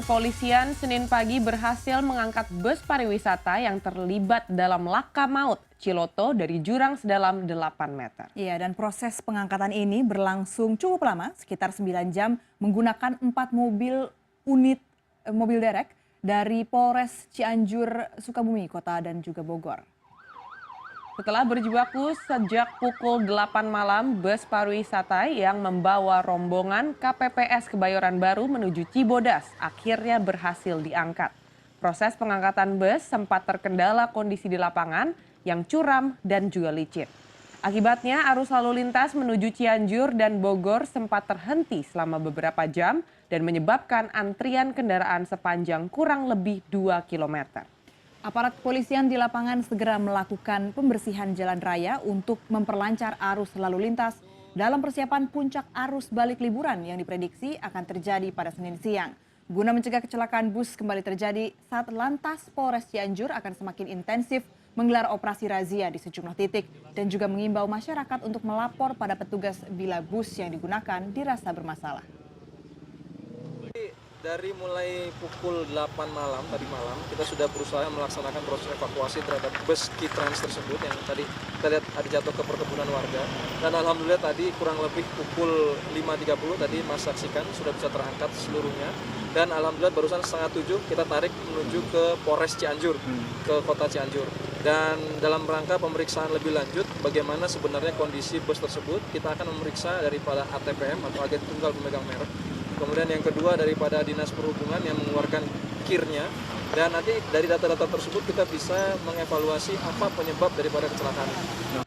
Kepolisian Senin pagi berhasil mengangkat bus pariwisata yang terlibat dalam laka maut Ciloto dari jurang sedalam 8 meter. Iya, dan proses pengangkatan ini berlangsung cukup lama, sekitar 9 jam, menggunakan 4 mobil derek dari Polres Cianjur, Sukabumi Kota dan juga Bogor. Setelah berjibaku sejak pukul 8 malam, bus pariwisata yang membawa rombongan KPPS Kebayoran Baru menuju Cibodas akhirnya berhasil diangkat. Proses pengangkatan bus sempat terkendala kondisi di lapangan yang curam dan juga licin. Akibatnya arus lalu lintas menuju Cianjur dan Bogor sempat terhenti selama beberapa jam dan menyebabkan antrian kendaraan sepanjang kurang lebih 2 kilometer. Aparat kepolisian di lapangan segera melakukan pembersihan jalan raya untuk memperlancar arus lalu lintas dalam persiapan puncak arus balik liburan yang diprediksi akan terjadi pada Senin siang. Guna mencegah kecelakaan bus kembali terjadi, saat Lantas Polres Cianjur akan semakin intensif menggelar operasi razia di sejumlah titik dan juga mengimbau masyarakat untuk melapor pada petugas bila bus yang digunakan dirasa bermasalah. Dari mulai pukul 8 malam, tadi malam, kita sudah berusaha melaksanakan proses evakuasi terhadap bus Kitrans tersebut yang tadi kita lihat ada jatuh ke perkebunan warga. Dan alhamdulillah tadi kurang lebih pukul 5.30 tadi Mas saksikan sudah bisa terangkat seluruhnya. Dan alhamdulillah barusan setengah 7 kita tarik menuju ke Polres Cianjur, ke kota Cianjur. Dan dalam rangka pemeriksaan lebih lanjut bagaimana sebenarnya kondisi bus tersebut, kita akan memeriksa daripada ATPM atau agen tunggal pemegang merek. Kemudian yang kedua daripada Dinas Perhubungan yang mengeluarkan kirnya, dan nanti dari data-data tersebut kita bisa mengevaluasi apa penyebab daripada kecelakaan ini.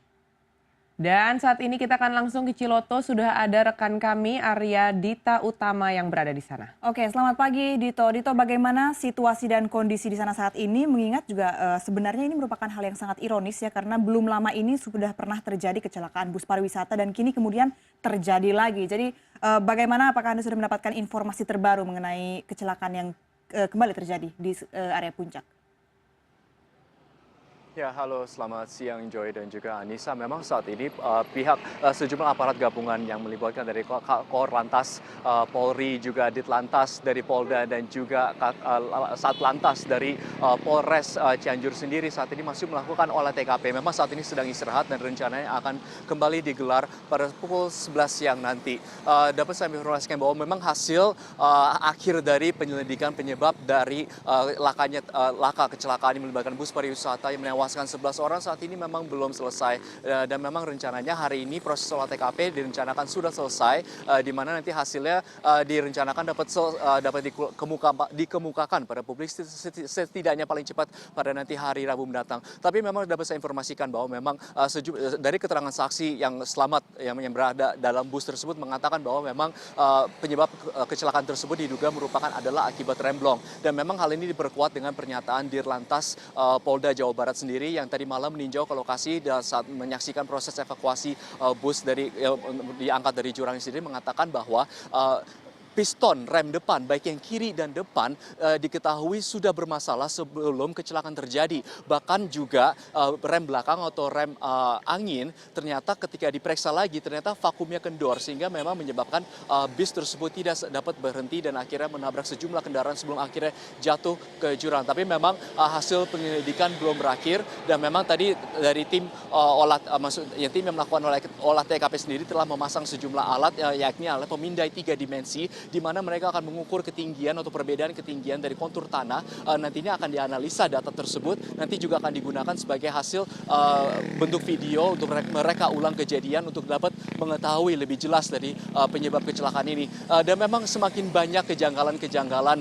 Dan saat ini kita akan langsung ke Ciloto, sudah ada rekan kami Arya Dita Utama yang berada di sana. Oke, selamat pagi Dito. Dito, bagaimana situasi dan kondisi di sana saat ini? Mengingat juga sebenarnya ini merupakan hal yang sangat ironis ya, karena belum lama ini sudah pernah terjadi kecelakaan bus pariwisata dan kini kemudian terjadi lagi. Jadi bagaimana, apakah Anda sudah mendapatkan informasi terbaru mengenai kecelakaan yang kembali terjadi di area puncak? Ya, halo, selamat siang Joy dan juga Anissa. Memang saat ini pihak sejumlah aparat gabungan yang melibatkan dari Korlantas, Polri, juga Ditlantas dari Polda dan juga Satlantas dari Polres Cianjur sendiri saat ini masih melakukan olah TKP. Memang saat ini sedang istirahat dan rencananya akan kembali digelar pada pukul 11 siang nanti. Dapat saya informasikan bahwa memang hasil akhir dari penyelidikan penyebab dari laka kecelakaan yang melibatkan bus pariwisata yang menewaskan 11 orang saat ini memang belum selesai, dan memang rencananya hari ini proses olah TKP direncanakan sudah selesai, di mana nanti hasilnya direncanakan dapat dikemukakan pada publik setidaknya paling cepat pada nanti hari Rabu mendatang. Tapi memang dapat saya informasikan bahwa memang dari keterangan saksi yang selamat yang berada dalam bus tersebut mengatakan bahwa memang penyebab kecelakaan tersebut diduga merupakan adalah akibat remblong, dan memang hal ini diperkuat dengan pernyataan Dirlantas Polda Jawa Barat sendiri yang tadi malam meninjau ke lokasi dan saat menyaksikan proses evakuasi bus diangkat dari jurang sendiri mengatakan bahwa piston rem depan baik yang kiri dan depan diketahui sudah bermasalah sebelum kecelakaan terjadi. Bahkan juga rem belakang atau rem angin ternyata ketika diperiksa lagi ternyata vakumnya kendor sehingga memang menyebabkan bis tersebut tidak dapat berhenti dan akhirnya menabrak sejumlah kendaraan sebelum akhirnya jatuh ke jurang. Tapi memang hasil penyelidikan belum berakhir dan memang tadi dari tim tim yang melakukan olah TKP sendiri telah memasang sejumlah alat yakni alat pemindai 3 dimensi di mana mereka akan mengukur ketinggian atau perbedaan ketinggian dari kontur tanah. Nantinya akan dianalisa data tersebut, nanti juga akan digunakan sebagai hasil bentuk video untuk mereka ulang kejadian untuk dapat mengetahui lebih jelas dari penyebab kecelakaan ini. Dan memang semakin banyak kejanggalan-kejanggalan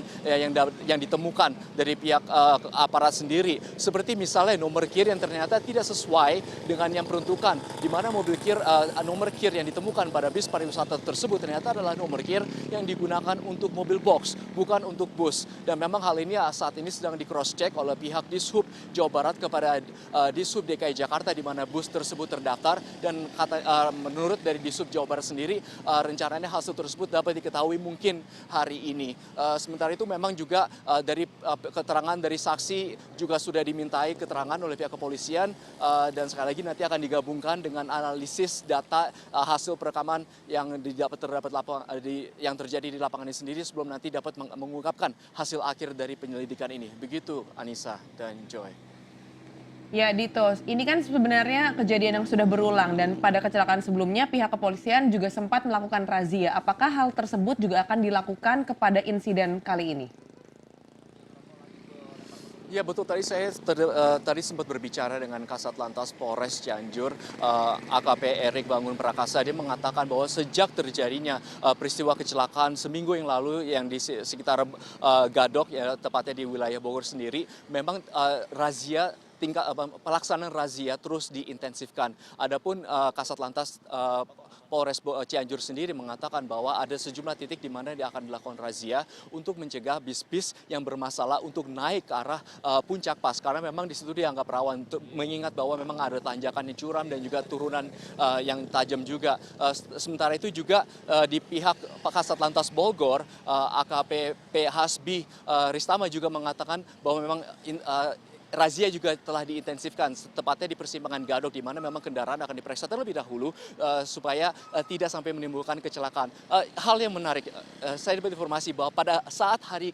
yang ditemukan dari pihak aparat sendiri, seperti misalnya nomor kir yang ternyata tidak sesuai dengan yang peruntukan, di mana nomor kir yang ditemukan pada bis pariwisata tersebut ternyata adalah nomor kir yang digunakan untuk mobil box, bukan untuk bus. Dan memang hal ini saat ini sedang di cross check oleh pihak Dishub Jawa Barat kepada Dishub DKI Jakarta di mana bus tersebut terdaftar, dan menurut dari Dishub Jawa Barat sendiri rencananya hasil tersebut dapat diketahui mungkin hari ini. Sementara itu memang juga dari keterangan dari saksi juga sudah dimintai keterangan oleh pihak kepolisian, dan sekali lagi nanti akan digabungkan dengan analisis data hasil perekaman yang terdapat yang terjadi terjadi di lapangan ini sendiri sebelum nanti dapat mengungkapkan hasil akhir dari penyelidikan ini. Begitu Anissa dan Joy. Ya Dito, ini kan sebenarnya kejadian yang sudah berulang dan pada kecelakaan sebelumnya pihak kepolisian juga sempat melakukan razia. Apakah hal tersebut juga akan dilakukan kepada insiden kali ini? Ya betul, tadi saya tadi sempat berbicara dengan Kasat Lantas Polres Cianjur, AKP Erik Bangun Prakasa. Dia mengatakan bahwa sejak terjadinya peristiwa kecelakaan seminggu yang lalu yang di sekitar Gadok, ya, tepatnya di wilayah Bogor sendiri, memang razia pelaksanaan razia terus diintensifkan. Adapun Kasat Lantas Polres Cianjur sendiri mengatakan bahwa ada sejumlah titik di mana dia akan dilakukan razia untuk mencegah bis-bis yang bermasalah untuk naik ke arah puncak pas, karena memang di situ dianggap rawan, mengingat bahwa memang ada tanjakan yang curam dan juga turunan yang tajam juga. Sementara itu juga di pihak Kasat Lantas Bogor, AKP Hasbi Ristama juga mengatakan bahwa memang razia juga telah diintensifkan, tepatnya di persimpangan Gadok, di mana memang kendaraan akan diperiksa terlebih dahulu supaya tidak sampai menimbulkan kecelakaan. Hal yang menarik, saya dapat informasi bahwa pada saat hari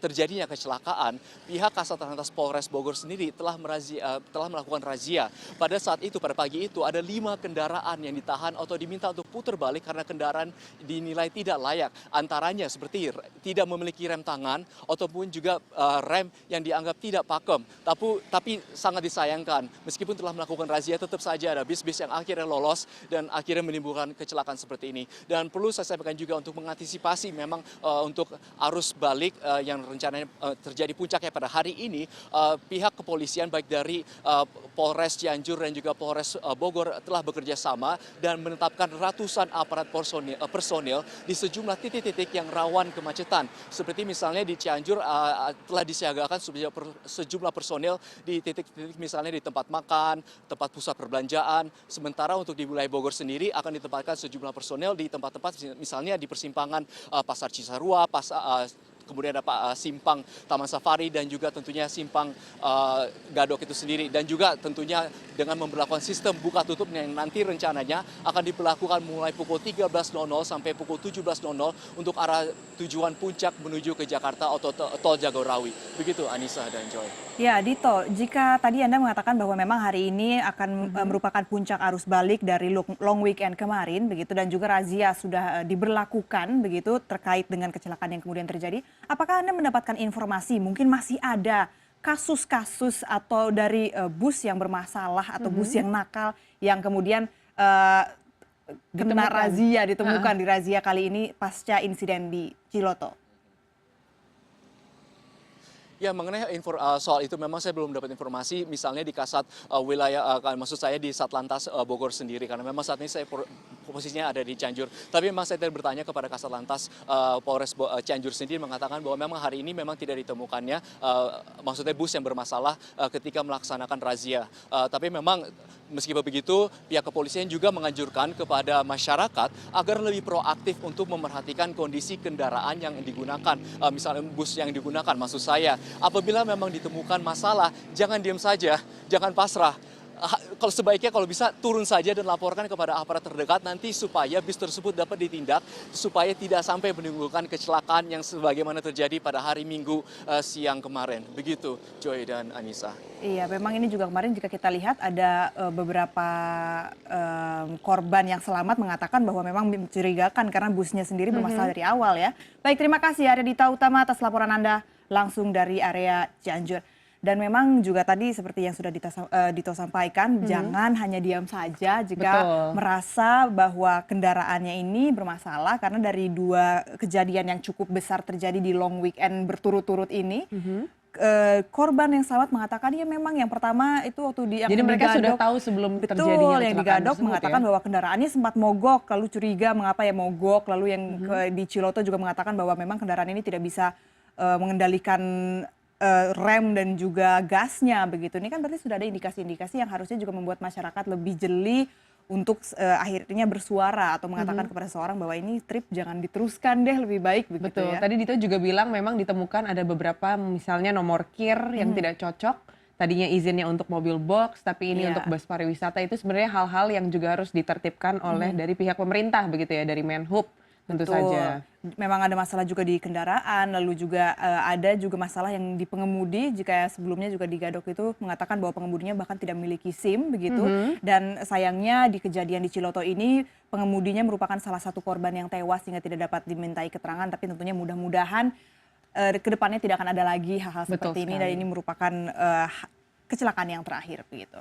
terjadinya kecelakaan, pihak Kasat Lantas Polres Bogor sendiri telah melakukan razia. Pada saat itu, pada pagi itu, ada 5 kendaraan yang ditahan atau diminta untuk putar balik karena kendaraan dinilai tidak layak. Antaranya seperti tidak memiliki rem tangan ataupun juga rem yang dianggap tidak pakem. Tapi sangat disayangkan, meskipun telah melakukan razia, tetap saja ada bis-bis yang akhirnya lolos dan akhirnya menimbulkan kecelakaan seperti ini. Dan perlu saya sampaikan juga untuk mengantisipasi memang untuk arus balik yang rencananya terjadi puncaknya pada hari ini, pihak kepolisian baik dari Polres Cianjur dan juga Polres Bogor telah bekerja sama dan menetapkan ratusan aparat personil di sejumlah titik-titik yang rawan kemacetan. Seperti misalnya di Cianjur telah disiagakan sejumlah personil di titik-titik misalnya di tempat makan, tempat pusat perbelanjaan. Sementara untuk di wilayah Bogor sendiri akan ditempatkan sejumlah personel di tempat-tempat misalnya di persimpangan Pasar Cisarua, kemudian ada simpang Taman Safari dan juga tentunya simpang Gadok itu sendiri. Dan juga tentunya dengan memperlakukan sistem buka tutup yang nanti rencananya akan diberlakukan mulai pukul 13.00 sampai pukul 17.00 untuk arah tujuan puncak menuju ke Jakarta atau tol Jagorawi. Begitu Anissa dan Joy. Ya, Dito, jika tadi Anda mengatakan bahwa memang hari ini akan merupakan puncak arus balik dari long weekend kemarin, begitu, dan juga razia sudah diberlakukan, begitu, terkait dengan kecelakaan yang kemudian terjadi, apakah Anda mendapatkan informasi mungkin masih ada kasus-kasus atau dari bus yang bermasalah atau bus yang nakal yang kemudian kena razia, ditemukan di razia kali ini pasca insiden di Ciloto? Ya, mengenai soal itu memang saya belum dapat informasi, misalnya di Kasat wilayah, maksud saya di Satlantas Bogor sendiri, karena memang saat ini saya posisinya ada di Cianjur. Tapi memang saya tadi bertanya kepada Kasat Lantas Polres Cianjur sendiri, mengatakan bahwa memang hari ini memang tidak ditemukannya, maksudnya bus yang bermasalah ketika melaksanakan razia. Tapi memang meskipun begitu, pihak kepolisian juga menganjurkan kepada masyarakat agar lebih proaktif untuk memperhatikan kondisi kendaraan yang digunakan, misalnya bus yang digunakan, maksud saya. Apabila memang ditemukan masalah, jangan diam saja, jangan pasrah. Kalau sebaiknya kalau bisa turun saja dan laporkan kepada aparat terdekat nanti supaya bis tersebut dapat ditindak, supaya tidak sampai menimbulkan kecelakaan yang sebagaimana terjadi pada hari Minggu siang kemarin. Begitu Joy dan Anissa. Iya, memang ini juga kemarin jika kita lihat ada beberapa korban yang selamat mengatakan bahwa memang mencurigakan karena busnya sendiri bermasalah dari awal ya. Baik, terima kasih Arya Dita Utama atas laporan Anda langsung dari area Cianjur. Dan memang juga tadi seperti yang sudah Dito sampaikan, jangan hanya diam saja jika merasa bahwa kendaraannya ini bermasalah, karena dari 2 kejadian yang cukup besar terjadi di long weekend berturut-turut ini, korban yang selamat mengatakan ya memang yang pertama itu waktu di Jadi mereka sudah tahu sebelum terjadinya yang di Gadok mengatakan bahwa kendaraannya sempat mogok, lalu curiga mengapa ya mogok, lalu yang di Ciloto juga mengatakan bahwa memang kendaraan ini tidak bisa mengendalikan rem dan juga gasnya begitu. Ini kan berarti sudah ada indikasi-indikasi yang harusnya juga membuat masyarakat lebih jeli untuk akhirnya bersuara atau mengatakan kepada seseorang bahwa ini trip jangan diteruskan deh, lebih baik begitu. Betul. Ya. Tadi Dito juga bilang memang ditemukan ada beberapa misalnya nomor kir yang tidak cocok. Tadinya izinnya untuk mobil box, tapi ini untuk bus pariwisata. Itu sebenarnya hal-hal yang juga harus ditertibkan oleh dari pihak pemerintah begitu ya, dari Menhub. tentu Betul. saja. Memang ada masalah juga di kendaraan, lalu juga ada juga masalah yang di pengemudi. Jika sebelumnya juga di Gadok itu mengatakan bahwa pengemudinya bahkan tidak memiliki SIM begitu. Dan sayangnya di kejadian di Ciloto ini pengemudinya merupakan salah satu korban yang tewas sehingga tidak dapat dimintai keterangan. Tapi tentunya mudah-mudahan ke depannya tidak akan ada lagi hal-hal Betul seperti ini sekali. dan ini merupakan kecelakaan yang terakhir begitu.